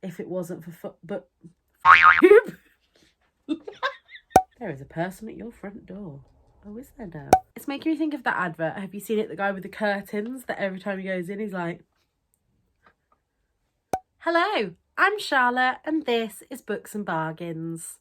if it wasn't for but there is a person at your front door. Oh, is there now? It's making me think of that advert. Have you seen it? The guy with the curtains that every time he goes in, he's like, hello, I'm Charlotte and this is Books and Bargains.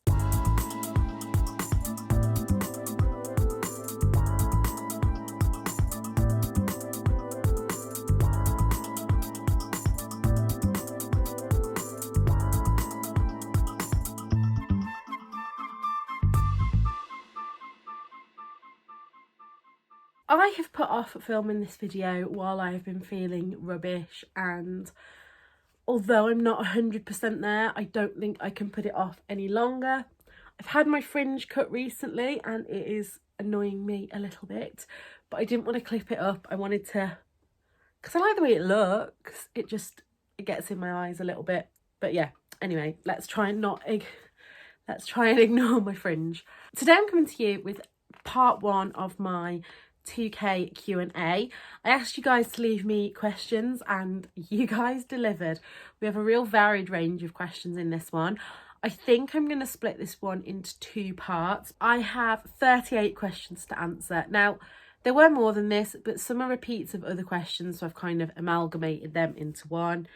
I have put off filming this video while I have been feeling rubbish, and although I'm not 100% there, I don't think I can put it off any longer. I've had my fringe cut recently and it is annoying me a little bit, but I didn't want to clip it up. I wanted to, because I like the way it looks. It gets in my eyes a little bit. But yeah, anyway, let's try and ignore my fringe. Today I'm coming to you with part 1 of my 2K Q&A. I asked you guys to leave me questions and you guys delivered. We have a real varied range of questions in this one. I think I'm going to split this one into 2 parts. I have 38 questions to answer. Now, there were more than this, but some are repeats of other questions, so I've kind of amalgamated them into one.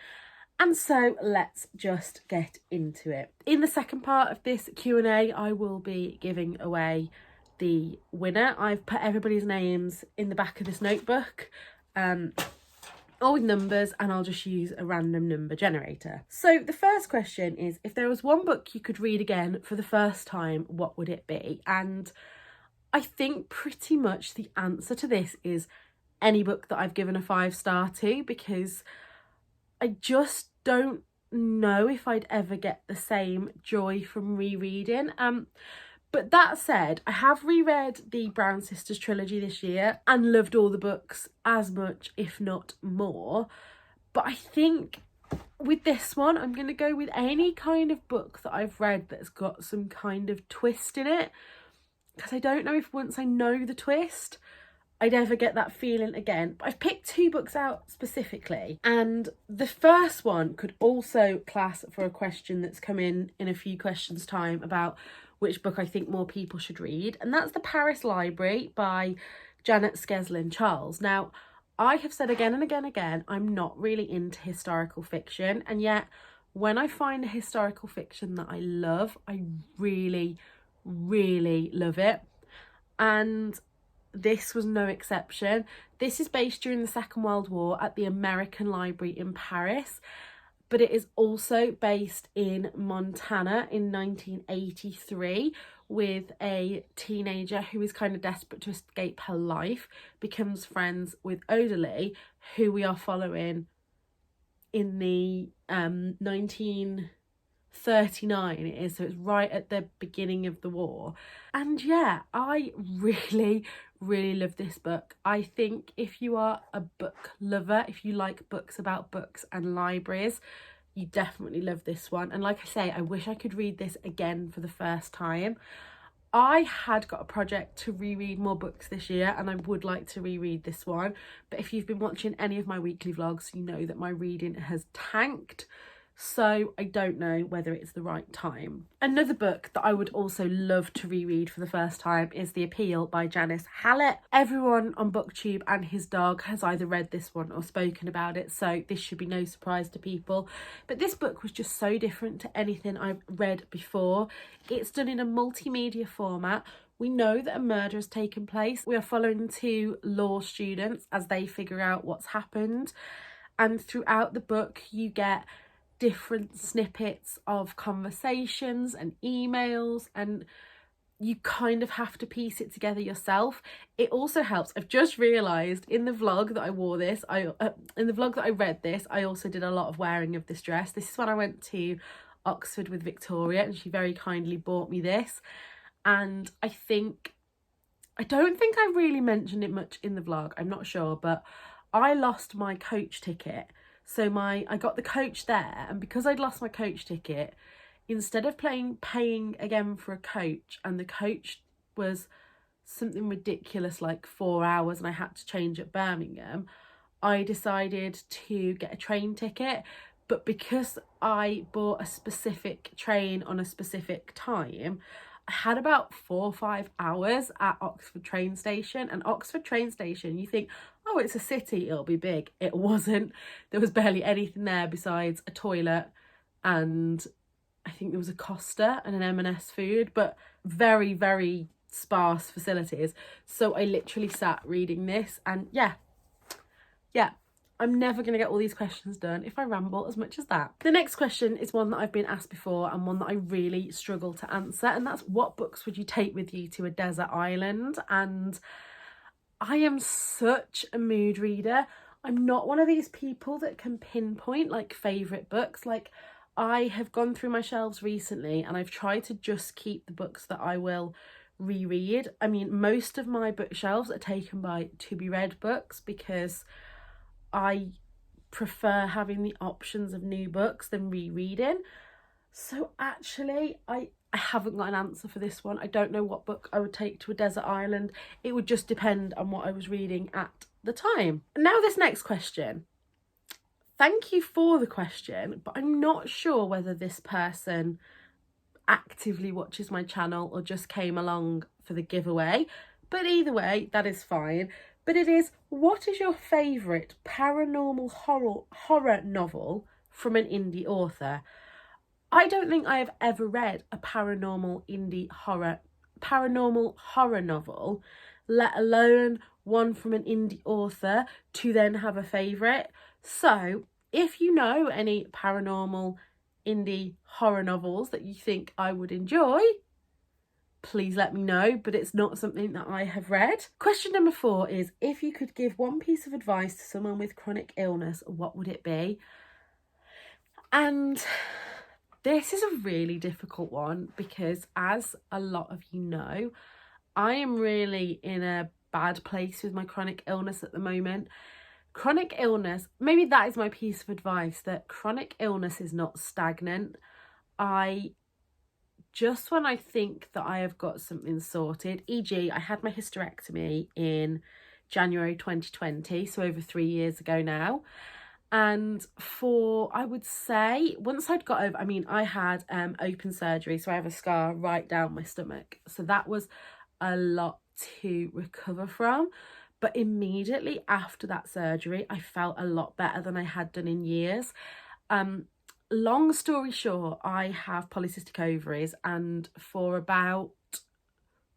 And so let's just get into it. In the second part of this Q&A, I will be giving away the winner. I've put everybody's names in the back of this notebook, all with numbers, and I'll just use a random number generator. So the first question is, if there was one book you could read again for the first time, what would it be? And I think pretty much the answer to this is any book that I've given a 5-star to, because I just don't know if I'd ever get the same joy from rereading. But that said, I have reread the Brown Sisters trilogy this year and loved all the books as much, if not more. But I think with this one, I'm going to go with any kind of book that I've read that's got some kind of twist in it. Because I don't know if once I know the twist, I'd ever get that feeling again. But I've picked 2 books out specifically. And the first one could also class for a question that's come in a few questions' time about which book I think more people should read. And that's The Paris Library by Janet Skeslin Charles. Now, I have said again and again, I'm not really into historical fiction. And yet, when I find a historical fiction that I love, I really, really love it. And this was no exception. This is based during the Second World War at the American Library in Paris, but it is also based in Montana in 1983 with a teenager who is kind of desperate to escape her life, becomes friends with Odalie, who we are following in the 1939 it is, so it's right at the beginning of the war. And yeah, I really love this book. I think if you are a book lover, if you like books about books and libraries, you definitely love this one. And like I say, I wish I could read this again for the first time. I had got a project to reread more books this year and I would like to reread this one, but if you've been watching any of my weekly vlogs, you know that my reading has tanked. So I don't know whether it's the right time. Another book that I would also love to reread for the first time is The Appeal by Janice Hallett. Everyone on Booktube and his dog has either read this one or spoken about it, so this should be no surprise to people. But this book was just so different to anything I've read before. It's done in a multimedia format. We know that a murder has taken place. We are following 2 law students as they figure out what's happened. And throughout the book, you get different snippets of conversations and emails, and you kind of have to piece it together yourself. It also helps. I've just realised in the vlog that I wore this, in the vlog that I read this, I also did a lot of wearing of this dress. This is when I went to Oxford with Victoria and she very kindly bought me this. And I don't think I really mentioned it much in the vlog, I'm not sure, but I lost my coach ticket. So I got the coach there, and because I'd lost my coach ticket, instead of paying again for a coach, and the coach was something ridiculous like 4 hours and I had to change at Birmingham, I decided to get a train ticket But because I bought a specific train on a specific time, I had about 4 or 5 hours at Oxford train station. And Oxford train station, you think, oh, it's a city, it'll be big. It wasn't. There was barely anything there besides a toilet, and I think there was a Costa and an M&S food, but very, very sparse facilities. So I literally sat reading this, and yeah, I'm never going to get all these questions done if I ramble as much as that. The next question is one that I've been asked before and one that I really struggle to answer, and that's, what books would you take with you to a desert island? And I am such a mood reader. I'm not one of these people that can pinpoint like favourite books. Like, I have gone through my shelves recently and I've tried to just keep the books that I will reread. I mean, most of my bookshelves are taken by to be read books because I prefer having the options of new books than rereading. So actually, I haven't got an answer for this one. I don't know what book I would take to a desert island. It would just depend on what I was reading at the time. Now this next question. Thank you for the question, but I'm not sure whether this person actively watches my channel or just came along for the giveaway. But either way, that is fine. But it is, what is your favourite paranormal horror novel from an indie author? I don't think I have ever read a paranormal horror novel, let alone one from an indie author to then have a favourite. So if you know any paranormal indie horror novels that you think I would enjoy, please let me know, but it's not something that I have read. Question number 4 is, if you could give one piece of advice to someone with chronic illness, what would it be? And this is a really difficult one because, as a lot of you know, I am really in a bad place with my chronic illness at the moment. Chronic illness, maybe that is my piece of advice, that chronic illness is not stagnant. Just when I think that I have got something sorted, e.g. I had my hysterectomy in January 2020, so over 3 years ago now. And I would say, once I'd got over, I mean, I had open surgery, so I have a scar right down my stomach. So that was a lot to recover from. But immediately after that surgery, I felt a lot better than I had done in years. Long story short, I have polycystic ovaries, and for about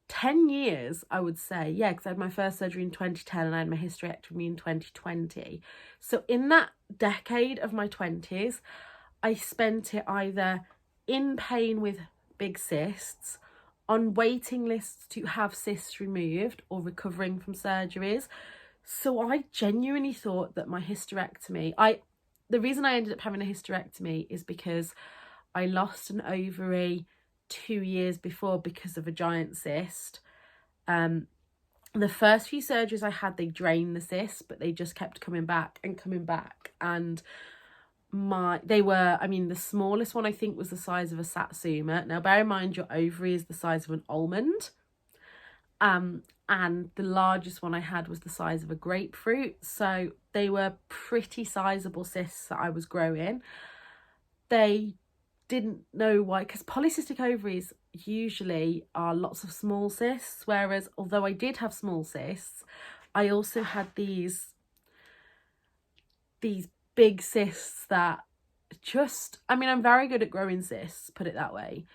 10 years, I would say, yeah, because I had my first surgery in 2010 and I had my hysterectomy in 2020. So in that decade of my 20s, I spent it either in pain with big cysts, on waiting lists to have cysts removed, or recovering from surgeries. So I genuinely thought that my hysterectomy, the reason I ended up having a hysterectomy is because I lost an ovary 2 years before because of a giant cyst. The first few surgeries I had, they drained the cysts, but they just kept coming back. And the smallest one I think was the size of a satsuma. Now bear in mind, your ovary is the size of an almond. And the largest one I had was the size of a grapefruit. So they were pretty sizable cysts that I was growing. They didn't know why, because polycystic ovaries usually are lots of small cysts, whereas although I did have small cysts, I also had these big cysts that I'm very good at growing cysts, put it that way.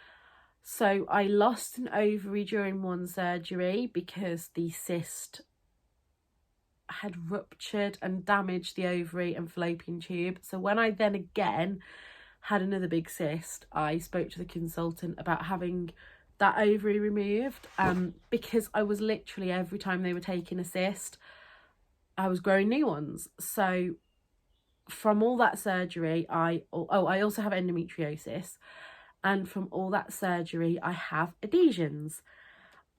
So I lost an ovary during one surgery because the cyst had ruptured and damaged the ovary and fallopian tube. So when I then again had another big cyst, I spoke to the consultant about having that ovary removed, because I was literally, every time they were taking a cyst, I was growing new ones. So from all that surgery, I also have endometriosis. And from all that surgery, I have adhesions.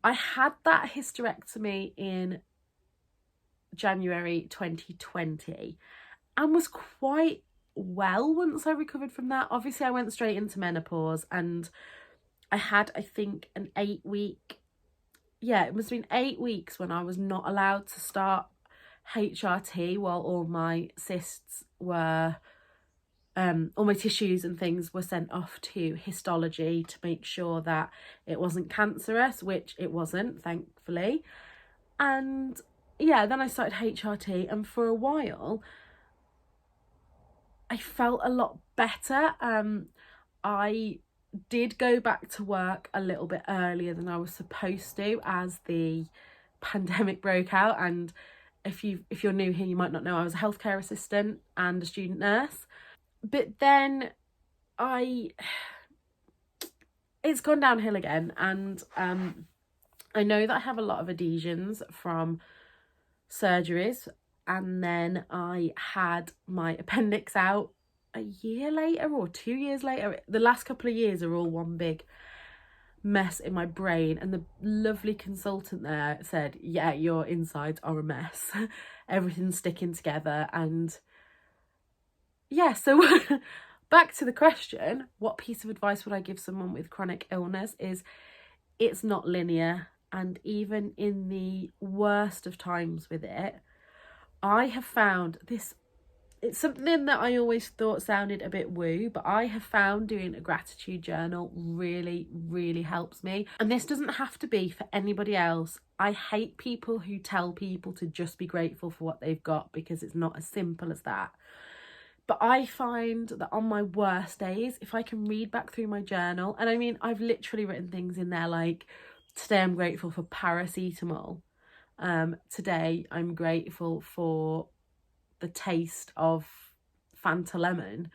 I had that hysterectomy in January 2020 and was quite well once I recovered from that. Obviously, I went straight into menopause, and I had, I think, an 8-week... Yeah, it must have been 8 weeks when I was not allowed to start HRT while all my cysts were all my tissues and things were sent off to histology to make sure that it wasn't cancerous, which it wasn't, thankfully. And yeah, then I started HRT, and for a while I felt a lot better. I did go back to work a little bit earlier than I was supposed to as the pandemic broke out. And if you're new here, you might not know I was a healthcare assistant and a student nurse. But then it's gone downhill again, and I know that I have a lot of adhesions from surgeries, and then I had my appendix out a year later or 2 years later. The last couple of years are all one big mess in my brain, and the lovely consultant there said, yeah, your insides are a mess. Everything's sticking together. And yeah, so back to the question, what piece of advice would I give someone with chronic illness is it's not linear. And even in the worst of times with it, I have found this, it's something that I always thought sounded a bit woo, but I have found doing a gratitude journal really, really helps me. And this doesn't have to be for anybody else. I hate people who tell people to just be grateful for what they've got, because it's not as simple as that. But I find that on my worst days, if I can read back through my journal, and I mean, I've literally written things in there like, today I'm grateful for paracetamol. Today I'm grateful for the taste of Fanta lemon.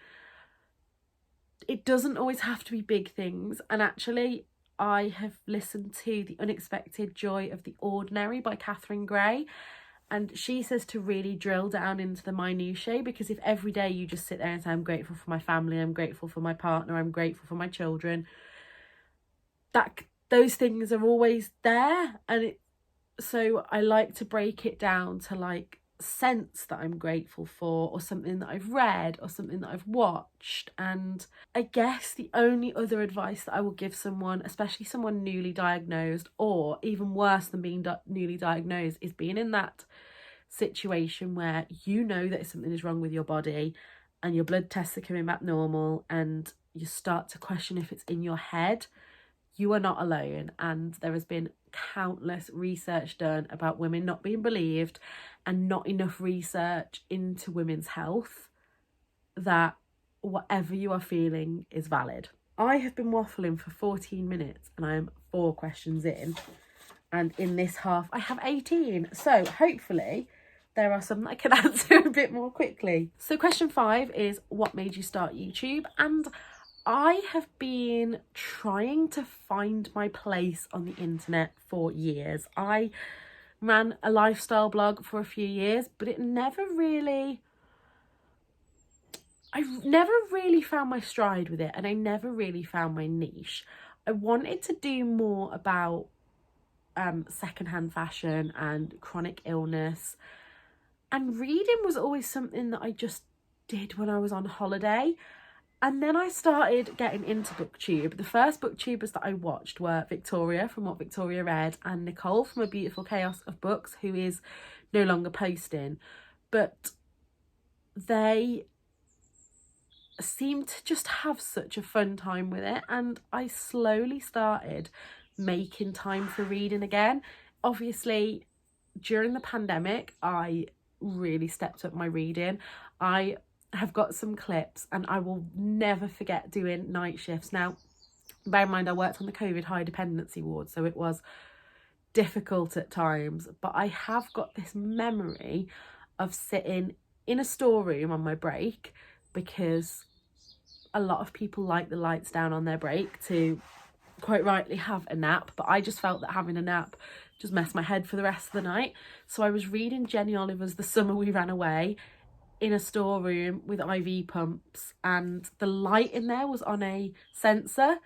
It doesn't always have to be big things. And actually, I have listened to The Unexpected Joy of the Ordinary by Catherine Gray. And she says to really drill down into the minutiae, because if every day you just sit there and say, I'm grateful for my family, I'm grateful for my partner, I'm grateful for my children, those things are always there. And so I like to break it down to like scents that I'm grateful for, or something that I've read, or something that I've watched. And I guess the only other advice that I will give someone, especially someone newly diagnosed, or even worse than being newly diagnosed, is being in that situation where you know that something is wrong with your body and your blood tests are coming back normal, and you start to question if it's in your head. You are not alone, and there has been countless research done about women not being believed, and not enough research into women's health, that whatever you are feeling is valid. I have been waffling for 14 minutes and I am 4 questions in, and in this half I have 18, so hopefully there are some that I can answer a bit more quickly. So question 5 is, what made you start YouTube? And I have been trying to find my place on the internet for years. I ran a lifestyle blog for a few years, but I never really found my stride with it, and I never really found my niche. I wanted to do more about secondhand fashion and chronic illness, and reading was always something that I just did when I was on holiday. And then I started getting into Booktube. The first Booktubers that I watched were Victoria from What Victoria Read, and Nicole from A Beautiful Chaos of Books, who is no longer posting. But they seemed to just have such a fun time with it, and I slowly started making time for reading again. Obviously, during the pandemic, I really stepped up my reading. I have got some clips, and I will never forget doing night shifts. Now, bear in mind, I worked on the COVID high dependency ward, so it was difficult at times, but I have got this memory of sitting in a storeroom on my break, because a lot of people like the lights down on their break to quite rightly have a nap, but I just felt that having a nap just messed my head for the rest of the night. So I was reading Jenny Oliver's The Summer We Ran Away in a storeroom with IV pumps, and the light in there was on a sensor,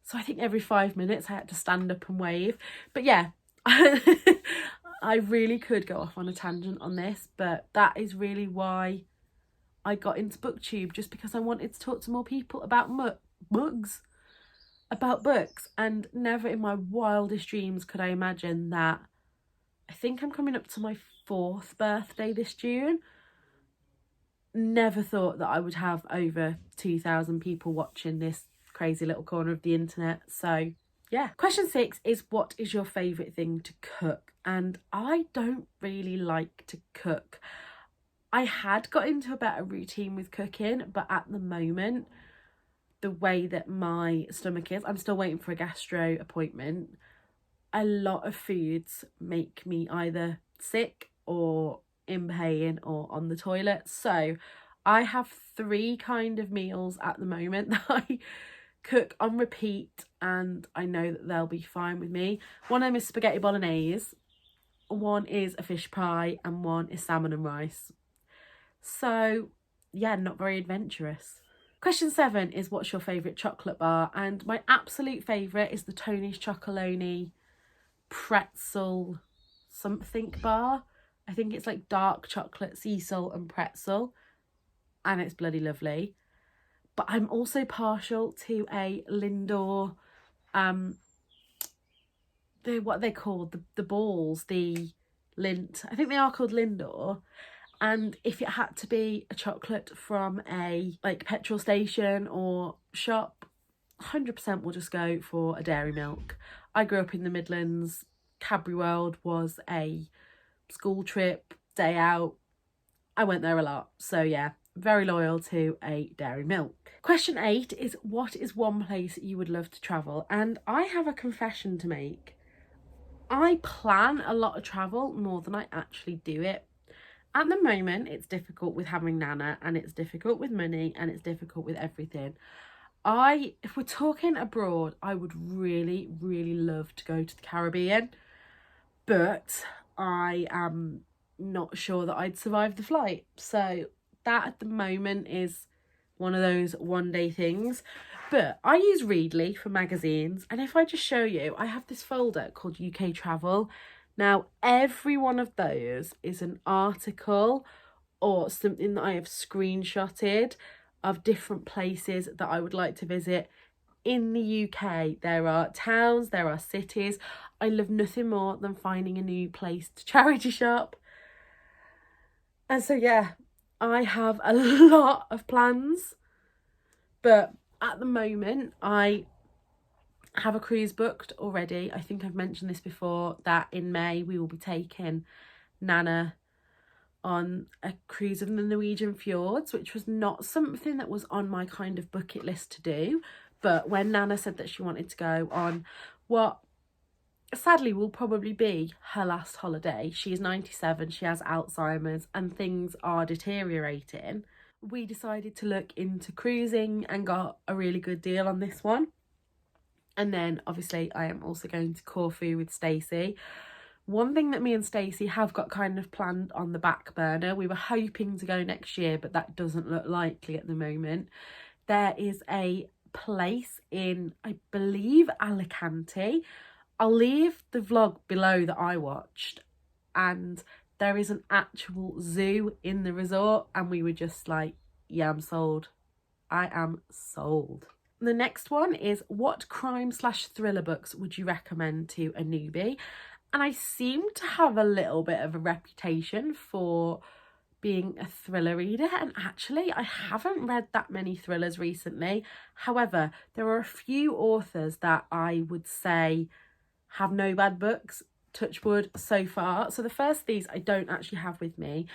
so I think every 5 minutes I had to stand up and wave. But yeah, I really could go off on a tangent on this, but that is really why I got into Booktube, just because I wanted to talk to more people about books, and never in my wildest dreams could I imagine that. I think I'm coming up to my 4th birthday this June, never thought that I would have over 2,000 people watching this crazy little corner of the internet. So yeah. Question 6 is, what is your favourite thing to cook? And I don't really like to cook. I had got into a better routine with cooking, but at the moment, the way that my stomach is, I'm still waiting for a gastro appointment. A lot of foods make me either sick or in pain or on the toilet. So I have 3 kind of meals at the moment that I cook on repeat, and I know that they'll be fine with me. One of them is spaghetti bolognese, one is a fish pie, and one is salmon and rice. So yeah, not very adventurous. Question 7 is, what's your favourite chocolate bar? And my absolute favourite is the Tony's Chocolonely pretzel something bar. I think it's like dark chocolate, sea salt and pretzel, and it's bloody lovely. But I'm also partial to a Lindor, what are they called? The balls, the Lindt. I think they are called Lindor. And if it had to be a chocolate from a like petrol station or shop, 100% will just go for a Dairy Milk. I grew up in the Midlands. Cadbury World was a school trip, day out. I went there a lot. So yeah, very loyal to a Dairy Milk. Question 8 is, what is one place you would love to travel? And I have a confession to make. I plan a lot of travel more than I actually do it. At the moment, it's difficult with having Nana, and it's difficult with money, and it's difficult with everything. If we're talking abroad, I would really, really love to go to the Caribbean, but I am not sure that I'd survive the flight. So that at the moment is one of those one-day things. But I use Readly for magazines, and if I just show you, I have this folder called UK Travel. Now, every one of those is an article or something that I have screenshotted of different places that I would like to visit in the UK. There are towns, there are cities. I love nothing more than finding a new place to charity shop. And so, yeah, I have a lot of plans. But at the moment, I have a cruise booked already. I think I've mentioned this before, that in May we will be taking Nana on a cruise in the Norwegian fjords, which was not something that was on my kind of bucket list to do. But when Nana said that she wanted to go on what sadly will probably be her last holiday, she's 97, she has Alzheimer's, and things are deteriorating, we decided to look into cruising and got a really good deal on this one. And then obviously I am also going to Corfu with Stacey. One thing that me and Stacey have got kind of planned on the back burner, we were hoping to go next year, but that doesn't look likely at the moment. There is a place in, I believe, Alicante. I'll leave the vlog below that I watched, and there is an actual zoo in the resort, and we were just like, yeah, I'm sold. I am sold. The next one is, what crime/thriller books would you recommend to a newbie? And I seem to have a little bit of a reputation for being a thriller reader, and actually I haven't read that many thrillers recently. However, there are a few authors that I would say have no bad books, touch wood, so far. So the first of these I don't actually have with me,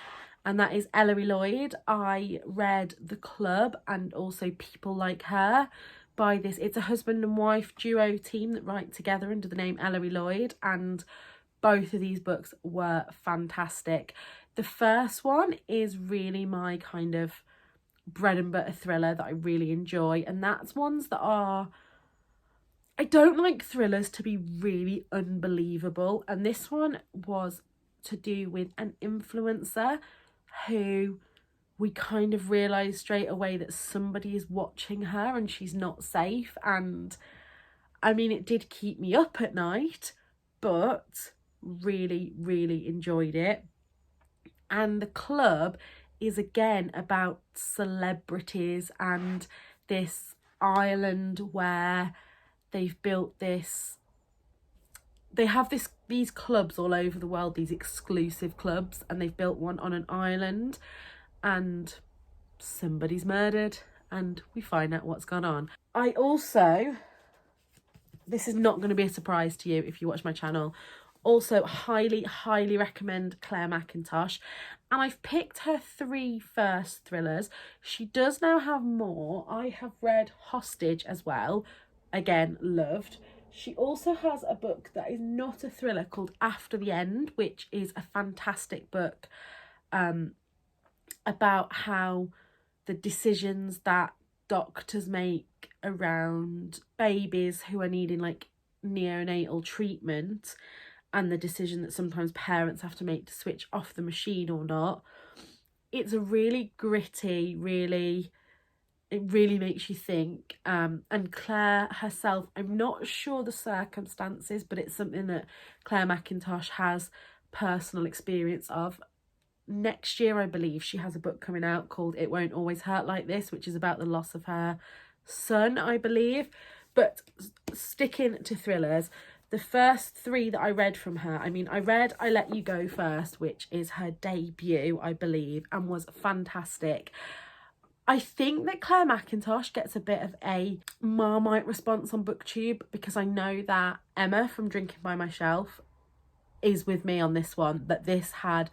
and that is Ellery Lloyd. I read The Club and also People Like Her by this, it's a husband and wife duo team that write together under the name Ellery Lloyd, and both of these books were fantastic. The first one is really my kind of bread and butter thriller that I really enjoy, and that's ones that are, I don't like thrillers to be really unbelievable, and this one was to do with an influencer who we kind of realised straight away that somebody is watching her and she's not safe. And I mean, it did keep me up at night, but really, really enjoyed it. And The Club is again about celebrities and this island where they've built this, they have these clubs all over the world, these exclusive clubs, and they've built one on an island. And somebody's murdered and we find out what's gone on. This is not going to be a surprise to you if you watch my channel, also highly recommend Claire Mackintosh, and I've picked her 3 first thrillers. She does now have more. I have read Hostage as well, again loved. She also has a book that is not a thriller called After the End, which is a fantastic book about how the decisions that doctors make around babies who are needing like neonatal treatment, and the decision that sometimes parents have to make to switch off the machine or not. It's a really gritty, it really makes you think. And Claire herself, I'm not sure the circumstances, but it's something that Claire Mackintosh has personal experience of. Next year, I believe, she has a book coming out called It Won't Always Hurt Like This, which is about the loss of her son, I believe. But sticking to thrillers, the first 3 that I read from her, I read I Let You Go first, which is her debut, I believe, and was fantastic. I think that Claire Mackintosh gets a bit of a Marmite response on Booktube, because I know that Emma from Drinking by My Shelf is with me on this one, that this had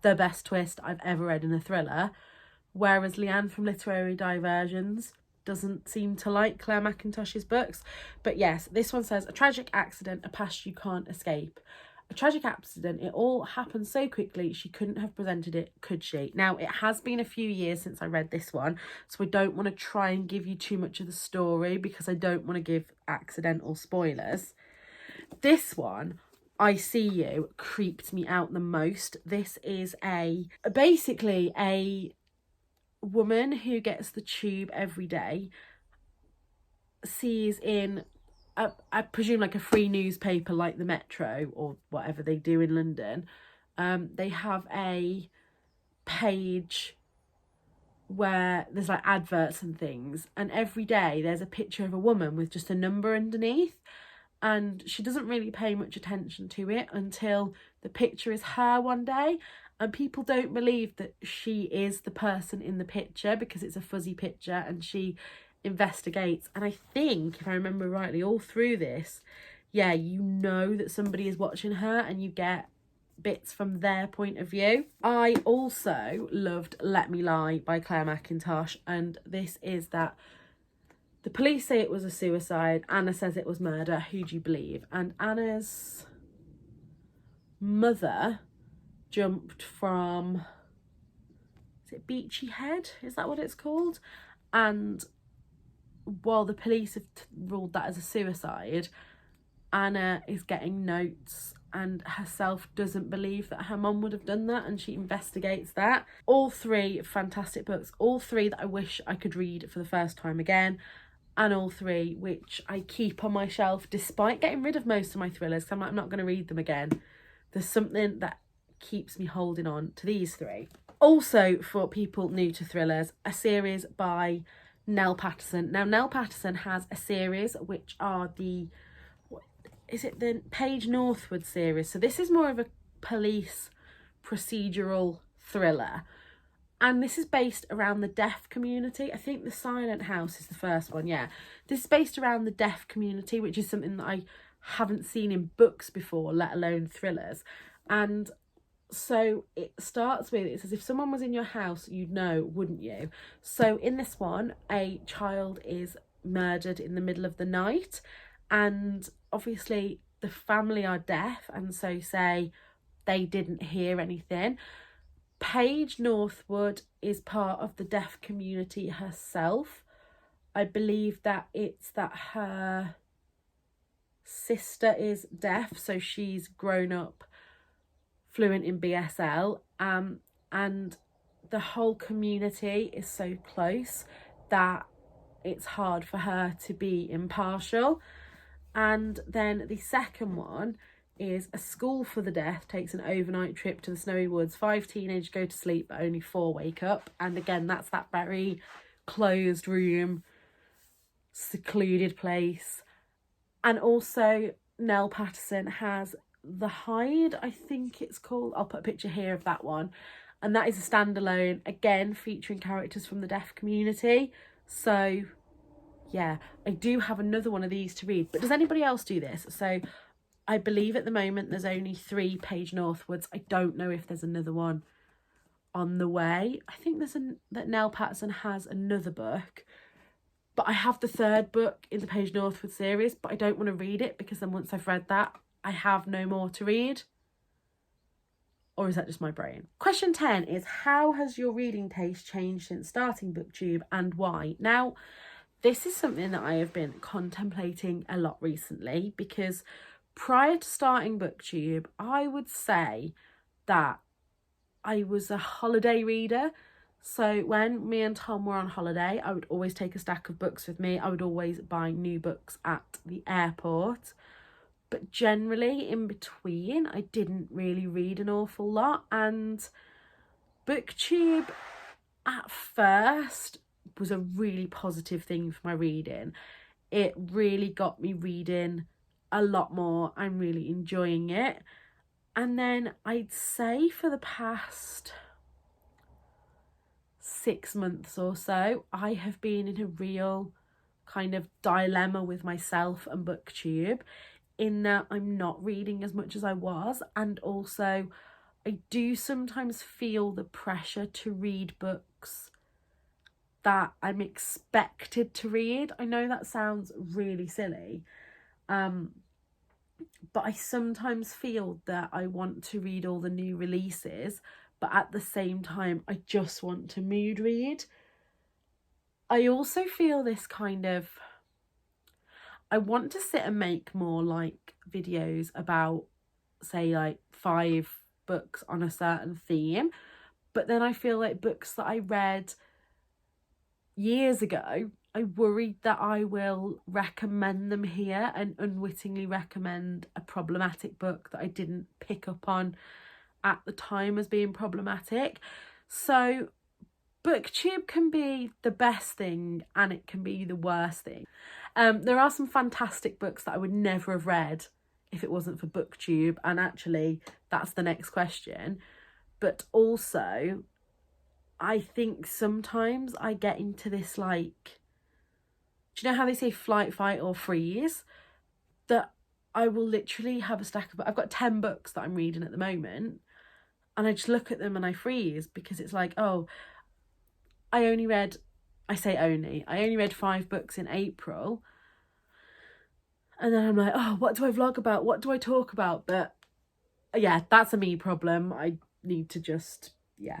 the best twist I've ever read in a thriller, whereas Leanne from Literary Diversions doesn't seem to like Claire Mackintosh's books. But yes, this one says, a tragic accident, a past you can't escape. A tragic accident, it all happened so quickly, she couldn't have prevented it, could she? Now, it has been a few years since I read this one, so I don't want to try and give you too much of the story because I don't want to give accidental spoilers. This one, I See You, creeped me out the most. This is basically a woman who gets the tube every day, sees in I presume like a free newspaper like the Metro or whatever they do in London, they have a page where there's like adverts and things, and every day there's a picture of a woman with just a number underneath, and she doesn't really pay much attention to it until the picture is her one day, and people don't believe that she is the person in the picture because it's a fuzzy picture, and she investigates. And I think, if I remember rightly, all through this, yeah, you know that somebody is watching her and you get bits from their point of view. I also loved Let Me Lie by Claire Mackintosh, and this is that the police say it was a suicide, Anna says it was murder, who do you believe? And Anna's mother jumped from, is it Beachy Head? Is that what it's called? And while the police have ruled that as a suicide, Anna is getting notes and herself doesn't believe that her mum would have done that, and she investigates that. All 3 fantastic books, all 3 that I wish I could read for the first time again, and all 3 which I keep on my shelf despite getting rid of most of my thrillers, because I'm like, I'm not going to read them again. There's something that keeps me holding on to these 3. Also, for people new to thrillers, a series by Nell Patterson. Now, Nell Patterson has a series which are the Page Northward series. So this is more of a police procedural thriller, and this is based around the deaf community. I think The Silent House is the first one. Yeah, this is based around the deaf community, which is something that I haven't seen in books before, let alone thrillers. And so it starts with, it says, if someone was in your house, you'd know, wouldn't you? So in this one, a child is murdered in the middle of the night, and obviously the family are deaf and so say they didn't hear anything. Paige Northwood is part of the deaf community herself. I believe that it's that her sister is deaf, so she's grown up fluent in BSL, and the whole community is so close that it's hard for her to be impartial. And then the second one is A School for the Deaf takes an overnight trip to the snowy woods. 5 teenagers go to sleep, but only 4 wake up. And again, that's that very closed room, secluded place. And also Nell Patterson has The Hide, I think it's called. I'll put a picture here of that one. and that is a standalone, again featuring characters from the deaf community. So yeah, I do have another one of these to read, but does anybody else do this? So I believe at the moment there's only 3 Page Northwards. I don't know if there's another one on the way. I think that Nell Patterson has another book, but I have the 3rd book in the Page Northward series, but I don't want to read it because then once I've read that, I have no more to read. Or is that just my brain? Question 10 is, how has your reading taste changed since starting Booktube and why? Now, this is something that I have been contemplating a lot recently, because prior to starting Booktube, I would say that I was a holiday reader. So when me and Tom were on holiday, I would always take a stack of books with me. I would always buy new books at the airport. But generally in between, I didn't really read an awful lot. And Booktube at first was a really positive thing for my reading. It really got me reading a lot more. I'm really enjoying it. And then I'd say for the past 6 months or so, I have been in a real kind of dilemma with myself and Booktube, in that I'm not reading as much as I was, and also I do sometimes feel the pressure to read books that I'm expected to read. I know that sounds really silly, but I sometimes feel that I want to read all the new releases, but at the same time I just want to mood read. I also feel this kind of, I want to sit and make more like videos about, say, like 5 books on a certain theme, but then I feel like books that I read years ago, I worried that I will recommend them here and unwittingly recommend a problematic book that I didn't pick up on at the time as being problematic. So Booktube can be the best thing and it can be the worst thing. There are some fantastic books that I would never have read if it wasn't for Booktube, and actually that's the next question. But also, I think sometimes I get into this, like, do you know how they say flight, fight or freeze? That I will literally have a stack of, I've got 10 books that I'm reading at the moment, and I just look at them and I freeze, because it's like, oh, I only read 5 books in April. And then I'm like, oh, what do I vlog about? What do I talk about? But yeah, that's a me problem. I need to just, yeah.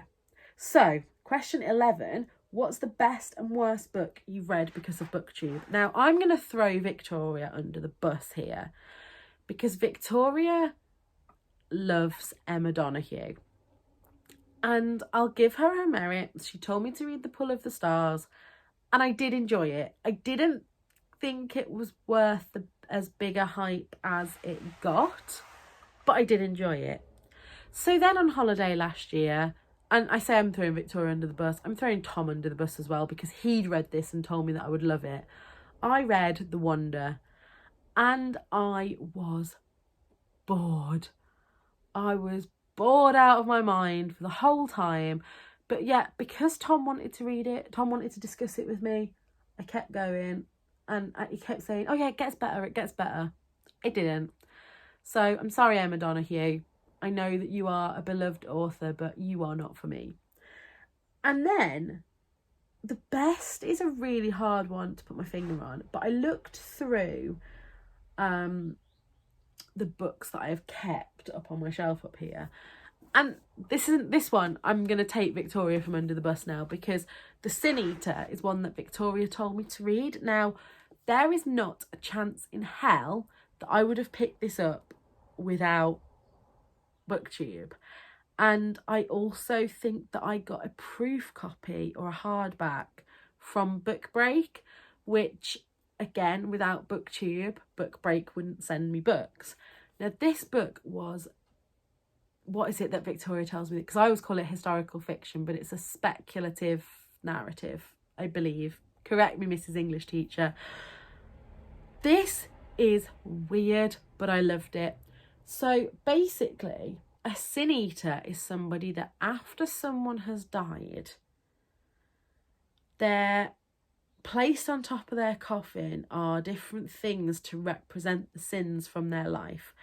So question 11, what's the best and worst book you've read because of Booktube? Now, I'm going to throw Victoria under the bus here, because Victoria loves Emma Donoghue. And I'll give her her merits. She told me to read The Pull of the Stars, and I did enjoy it. I didn't think it was worth as big a hype as it got, but I did enjoy it. So then on holiday last year, and I say I'm throwing Victoria under the bus, I'm throwing Tom under the bus as well, because he'd read this and told me that I would love it. I read The Wonder, and I was bored. I was bored out of my mind for the whole time. But yeah, because Tom wanted to read it, Tom wanted to discuss it with me, I kept going, and he kept saying, oh yeah, it gets better, it gets better. It didn't. So I'm sorry, Emma Donoghue. I know that you are a beloved author, but you are not for me. And then the best is a really hard one to put my finger on, but I looked through the books that I have kept up on my shelf up here, and this one, I'm going to take Victoria from under the bus now, because The Sin Eater is one that Victoria told me to read. Now, there is not a chance in hell that I would have picked this up without Booktube. And I also think that I got a proof copy or a hardback from Book Break, which, again, without Booktube, Book Break wouldn't send me books. Now, this book was, what is it that Victoria tells me? Because I always call it historical fiction, but it's a speculative narrative, I believe. Correct me, Mrs. English teacher. This is weird, but I loved it. So basically, a sin eater is somebody that after someone has died, they're placed on top of their coffin are different things to represent the sins from their life.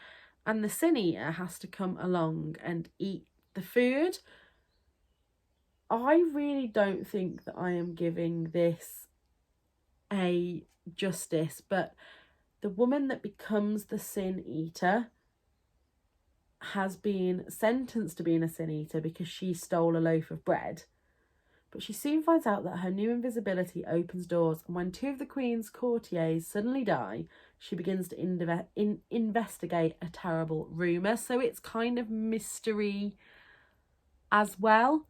And the sin eater has to come along and eat the food. I really don't think that I am giving this a justice, but the woman that becomes the sin eater has been sentenced to being a sin eater because she stole a loaf of bread. But she soon finds out that her new invisibility opens doors, and when two of the Queen's courtiers suddenly die, she begins to investigate a terrible rumour. So it's kind of mystery as well,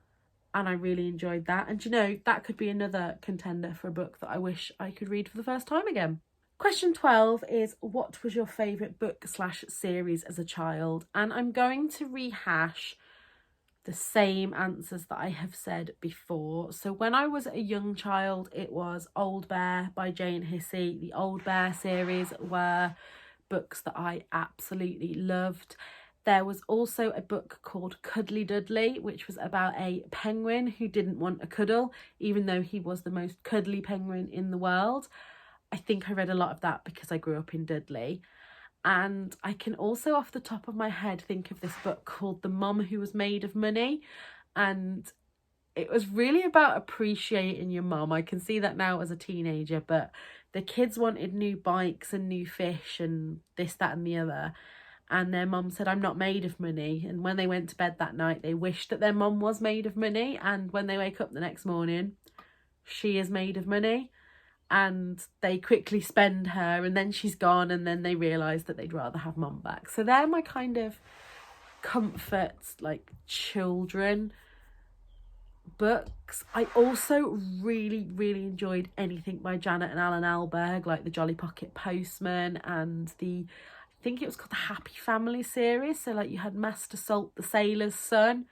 and I really enjoyed that. And you know, that could be another contender for a book that I wish I could read for the first time again. Question 12 is, what was your favourite book/series as a child? And I'm going to rehash the same answers that I have said before. So when I was a young child, it was Old Bear by Jane Hissey. The Old Bear series were books that I absolutely loved. There was also a book called Cuddly Dudley, which was about a penguin who didn't want a cuddle, even though he was the most cuddly penguin in the world. I think I read a lot of that because I grew up in Dudley. And I can also, off the top of my head, think of this book called The Mum Who Was Made of Money. And it was really about appreciating your mum. I can see that now as a teenager, but the kids wanted new bikes and new fish and this, that and the other. And their mum said, I'm not made of money. And when they went to bed that night, they wished that their mum was made of money. And when they wake up the next morning, she is made of money. And they quickly spend her, and then she's gone, and then they realise that they'd rather have mum back. So they're my kind of comfort, like, children books. I also really, really enjoyed anything by Janet and Alan Alberg, like the Jolly Pocket Postman and I think it was called the Happy Family series. So like you had Master Salt, the Sailor's Son,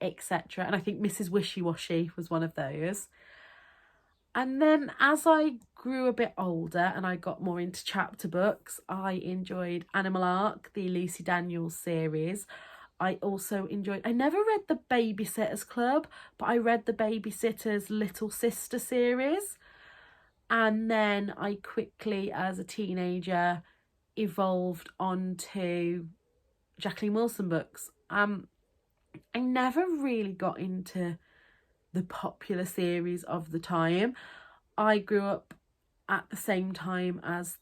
etc. And I think Mrs. Wishy Washy was one of those. And then as I grew a bit older and I got more into chapter books, I enjoyed Animal Ark, the Lucy Daniels series. I also enjoyed, I never read the Babysitter's Club, but I read the Babysitter's Little Sister series. And then I quickly, as a teenager, evolved onto Jacqueline Wilson books. I never really got into the popular series of the time. I grew up at the same time as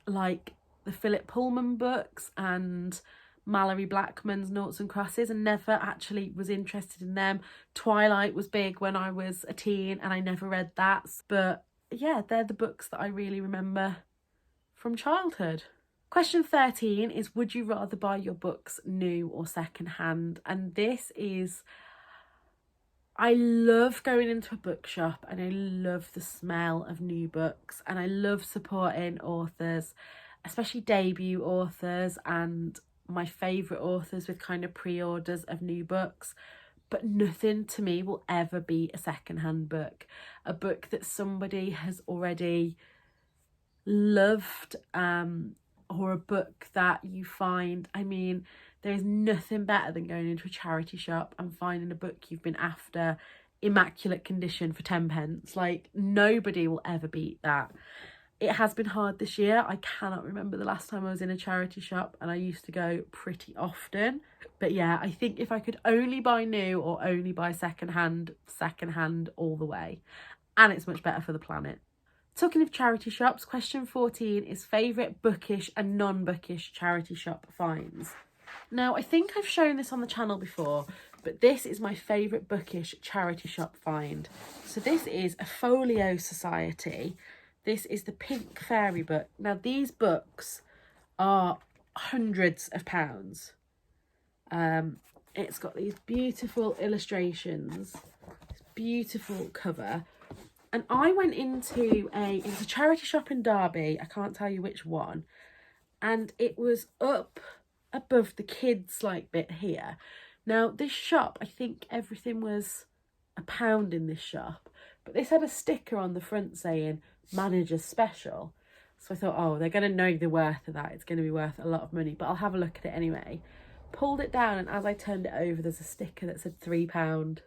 like the Philip Pullman books and Mallory Blackman's Noughts and Crosses, and never actually was interested in them. Twilight was big when I was a teen and I never read that. But yeah, they're the books that I really remember from childhood. Question 13 is, would you rather buy your books new or secondhand? And this is, I love going into a bookshop and I love the smell of new books, and I love supporting authors, especially debut authors and my favourite authors with kind of pre-orders of new books. But nothing to me will ever be a secondhand book, a book that somebody has already loved, or a book that you find, I mean, there is nothing better than going into a charity shop and finding a book you've been after, immaculate condition for 10 pence. Like, nobody will ever beat that. It has been hard this year. I cannot remember the last time I was in a charity shop, and I used to go pretty often. But yeah, I think if I could only buy new or only buy secondhand all the way. And it's much better for the planet. Talking of charity shops, question 14 is favourite bookish and non-bookish charity shop finds. Now, I think I've shown this on the channel before, but this is my favourite bookish charity shop find. So this is a Folio Society. This is the Pink Fairy book. Now, these books are hundreds of pounds. It's got these beautiful illustrations, this beautiful cover. And I went into it was a charity shop in Derby, I can't tell you which one, and it was up above the kids like bit here. Now this shop, I think everything was £1 in this shop, but this had a sticker on the front saying manager's special. So I thought, oh, they're going to know the worth of that. It's going to be worth a lot of money, but I'll have a look at it anyway. pulled it down, and as I turned it over, there's a sticker that said £3.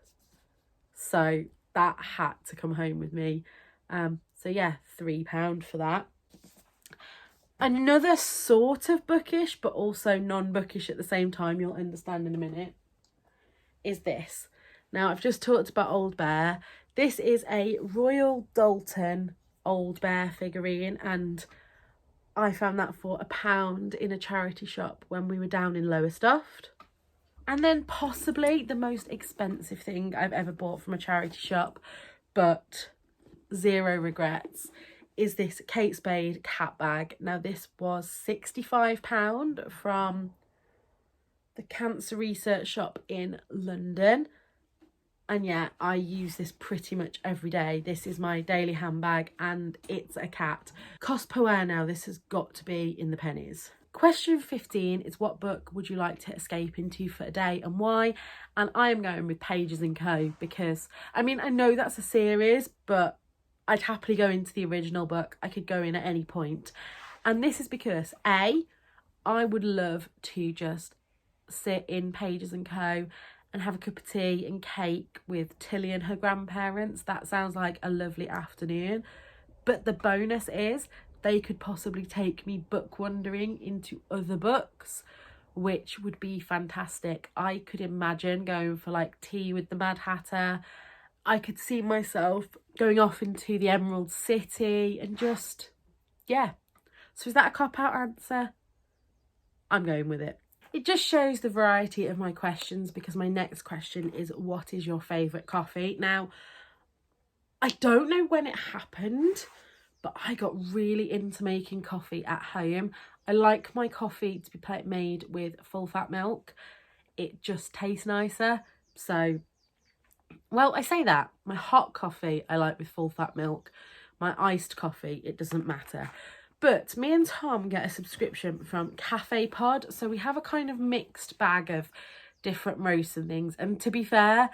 So that had to come home with me. So yeah, £3 for that. Another sort of bookish, but also non-bookish at the same time, you'll understand in a minute, is this. Now, I've just talked about Old Bear. This is a Royal Doulton Old Bear figurine, and I found that for £1 in a charity shop when we were down in Lowestoft. And then possibly the most expensive thing I've ever bought from a charity shop, but zero regrets, is this Kate Spade cat bag. Now, this was £65 from the Cancer Research Shop in London. And yeah, I use this pretty much every day. This is my daily handbag, and it's a cat. Cost per wear now, this has got to be in the pennies. Question 15 is, what book would you like to escape into for a day and why? And I am going with Pages & Co. because, I mean, I know that's a series, but I'd happily go into the original book. I could go in at any point. And this is because, A, I would love to just sit in Pages & Co. and have a cup of tea and cake with Tilly and her grandparents. That sounds like a lovely afternoon. But the bonus is they could possibly take me book wandering into other books, which would be fantastic. I could imagine going for like tea with the Mad Hatter. I could see myself going off into the Emerald City and just, yeah. So is that a cop-out answer? I'm going with it. It just shows the variety of my questions, because my next question is, what is your favourite coffee? Now, I don't know when it happened, but I got really into making coffee at home. I like my coffee to be made with full fat milk. It just tastes nicer. So, well, I say that. My hot coffee I like with full fat milk. My iced coffee, it doesn't matter. But me and Tom get a subscription from Cafe Pod, so we have a kind of mixed bag of different roasts and things. And to be fair,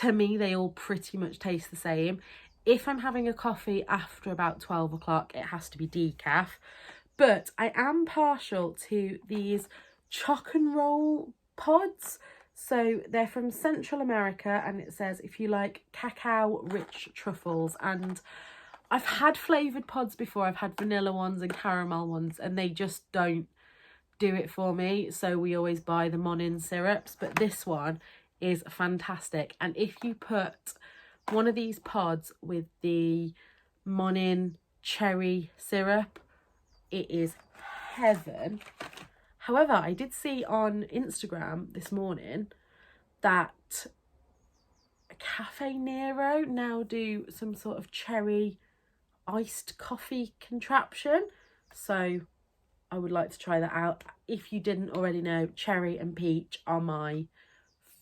to me, they all pretty much taste the same. If I'm having a coffee after about 12 o'clock, it has to be decaf. But I am partial to these choc and roll pods. So they're from Central America, and it says if you like cacao-rich truffles. And I've had flavoured pods before. I've had vanilla ones and caramel ones, and they just don't do it for me. So we always buy the Monin syrups, but this one is fantastic. And if you put one of these pods with the Monin cherry syrup, it is heaven. However, I did see on Instagram this morning that Cafe Nero now do some sort of cherry iced coffee contraption. So I would like to try that out. If you didn't already know, cherry and peach are my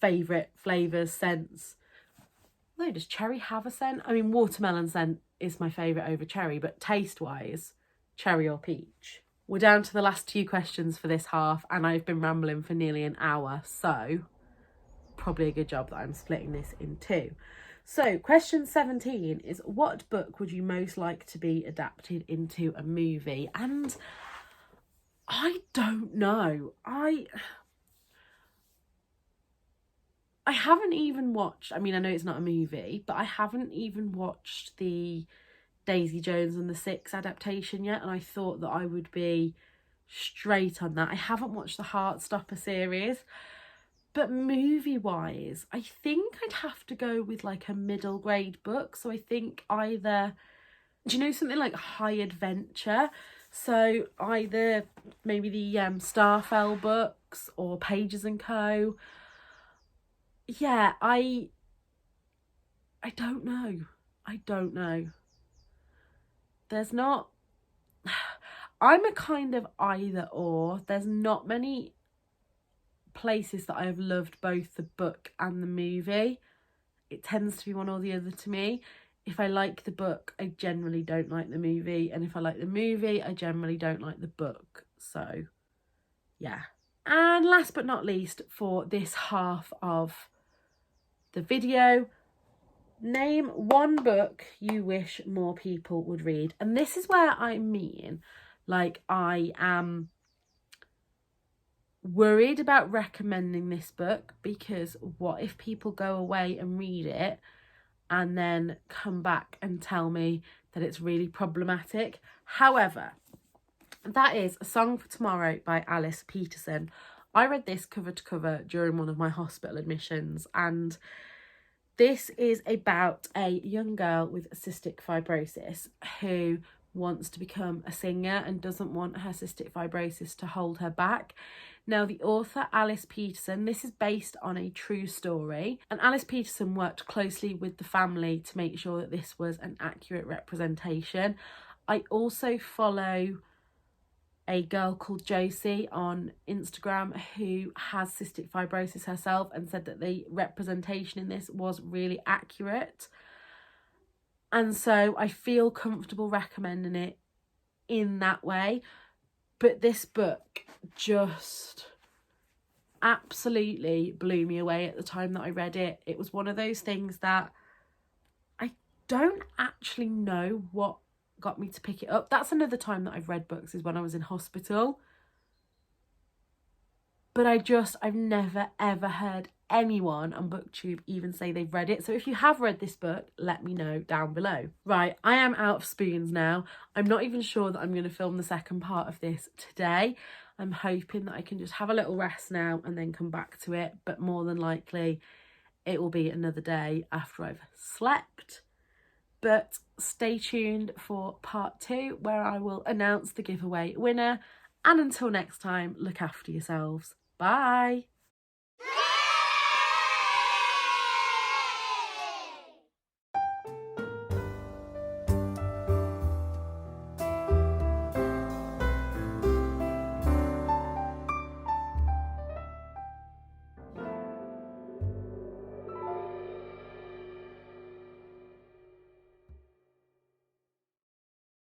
favourite flavours, scents. No, does cherry have a scent? I mean, watermelon scent is my favourite over cherry, but taste-wise, cherry or peach. We're down to the last 2 questions for this half, and I've been rambling for nearly an hour, so probably a good job that I'm splitting this in 2. So, question 17 is, what book would you most like to be adapted into a movie? And I don't know. I haven't even watched, I mean, I know it's not a movie, but I haven't even watched the Daisy Jones and the Six adaptation yet, and I thought that I would be straight on that. I haven't watched the Heartstopper series, but movie-wise, I think I'd have to go with like a middle grade book. So I think either, do you know, something like High Adventure? So either maybe the Starfell books or Pages & Co. Yeah, I don't know. I don't know. There's not, I'm a kind of either or. There's not many places that I have loved both the book and the movie. It tends to be one or the other to me. If I like the book, I generally don't like the movie. And if I like the movie, I generally don't like the book. So, yeah. And last but not least, for this half of the video, name one book you wish more people would read. And this is where I mean, like, I am worried about recommending this book, because what if people go away and read it and then come back and tell me that it's really problematic. However, that is A Song for Tomorrow by Alice Peterson. I read this cover to cover during one of my hospital admissions, and this is about a young girl with cystic fibrosis who wants to become a singer and doesn't want her cystic fibrosis to hold her back. Now, the author, Alice Peterson, this is based on a true story, and Alice Peterson worked closely with the family to make sure that this was an accurate representation. I also follow a girl called Josie on Instagram who has cystic fibrosis herself and said that the representation in this was really accurate. And so I feel comfortable recommending it in that way. But this book just absolutely blew me away at the time that I read it. It was one of those things that I don't actually know what got me to pick it up. That's another time that I've read books, is when I was in hospital. But I've never ever heard anyone on Booktube even say they've read it. So if you have read this book, let me know down below. Right, I am out of spoons now. I'm not even sure that I'm going to film the second part of this today. I'm hoping that I can just have a little rest now and then come back to it. But more than likely, it will be another day after I've slept. But stay tuned for part 2, where I will announce the giveaway winner. And until next time, look after yourselves. Bye.